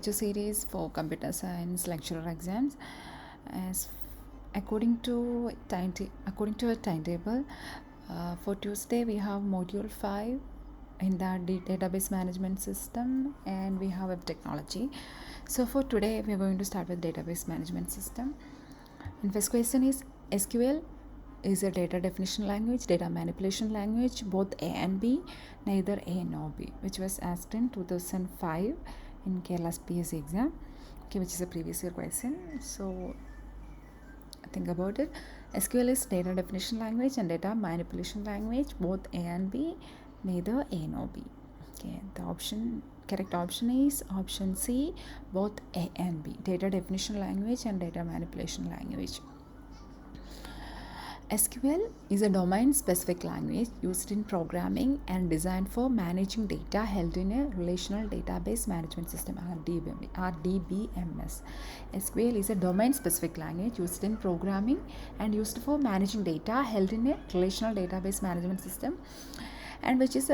lecture series for computer science lecturer exams. As according to a timetable, for Tuesday we have module 5 in the database management system, and we have web technology. So for today we are going to start with database management system. And first question is, SQL is a data definition language, data manipulation language, both A and B, neither A nor B, which was asked in 2005 in KeralaPSC exam, which is a previous year question. So think about it. SQL is data definition language and data manipulation language, both A and B, neither A nor B. The correct option is option C, both A and B, data definition language and data manipulation language. SQL is a domain-specific language used in programming and designed for managing data held in a relational database management system, RDBMS. SQL is a domain-specific language used in programming and used for managing data held in a relational database management system, and which is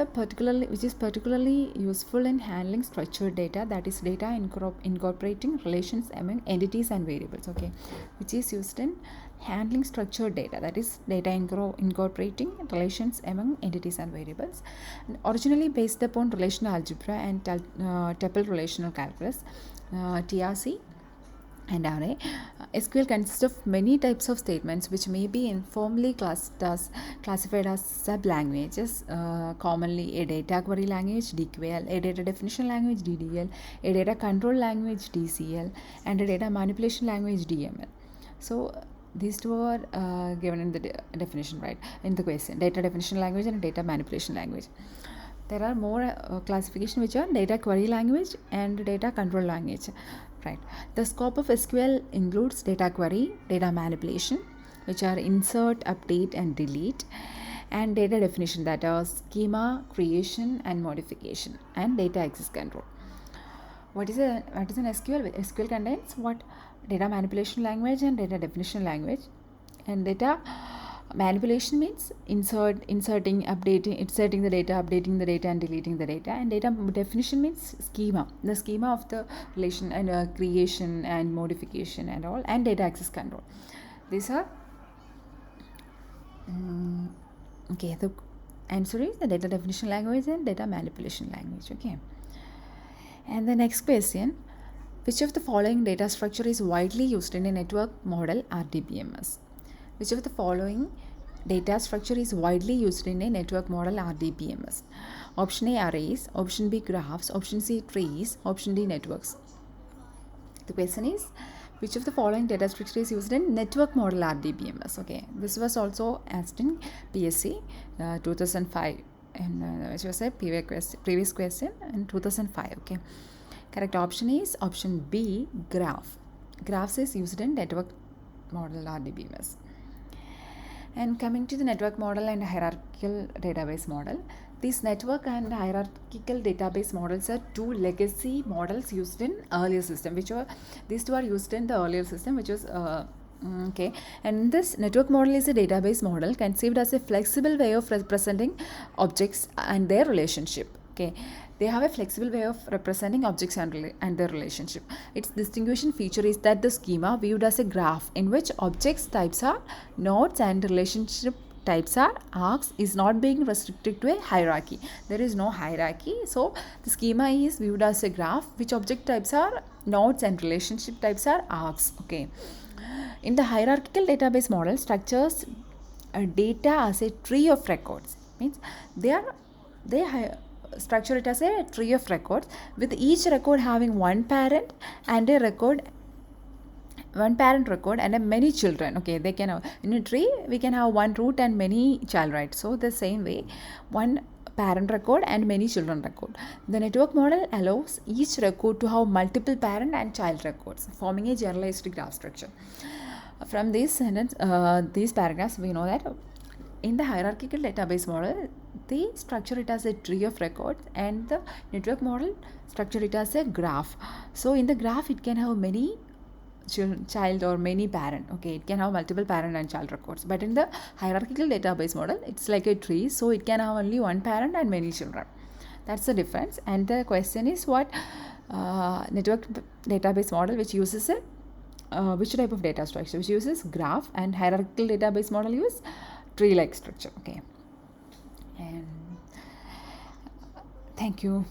particularly useful in handling structured data, that is data incorporating relations among entities and variables. Which is used in handling structured data, that is data incorporating relations among entities and variables, and originally based upon relational algebra and tuple relational calculus, TRC and array. SQL consists of many types of statements which may be informally classified as sub-languages, commonly a data query language, DQL, a data definition language, DDL, a data control language, DCL, and a data manipulation language, DML. So these two are given in the definition, right, in the question, data definition language and data manipulation language. There are more classification which are data query language and data control language. Right. The scope of SQL includes data query, data manipulation, which are insert, update, and delete, and data definition, that are schema creation and modification, and data access control. What is an SQL? SQL contains what? Data manipulation language and data definition language. And data manipulation means inserting the data, updating the data, and deleting the data. And data definition means the schema of the relation, and creation and modification and all, and data access control. These are the answer is the data definition language and data manipulation language. And the next question, which of the following data structure is widely used in a network model, RDBMS? Which of the following data structure is widely used in a network model, RDBMS? Option A, arrays. Option B, graphs. Option C, trees. Option D, networks. The question is, which of the following data structure is used in network model, RDBMS? This was also asked in PSC 2005, and which was a previous question in 2005. Correct option is option B, graph. Graphs is used in network model, RDBMS. And coming to the network model and hierarchical database model, these network and hierarchical database models are two legacy models used in earlier system, these two are used in the earlier system, which was and this network model is a database model conceived as a flexible way of representing objects and their relationship. They have a flexible way of representing objects and their relationship. Its distinguishing feature is that the schema viewed as a graph in which objects types are nodes and relationship types are arcs is not being restricted to a hierarchy. There is no hierarchy. So the schema is viewed as a graph which object types are nodes and relationship types are arcs. In the hierarchical database model, structures data as a tree of records. Means they structure it as a tree of records, with each record having one parent and a record and many children. They can have, in a tree we can have one root and many child, right? So the same way, one parent record and many children record. The network model allows each record to have multiple parent and child records, forming a generalized graph structure. From these paragraphs, we know that in the hierarchical database model, they structure it as a tree of records, and the network model structure it as a graph. So in the graph, it can have many child or many parent. It can have multiple parent and child records. But in the hierarchical database model, it's like a tree, so it can have only one parent and many children. That's the difference. And the question is, what network database model which uses a which type of data structure, which uses graph, and hierarchical database model use tree like structure. Okay, and thank you.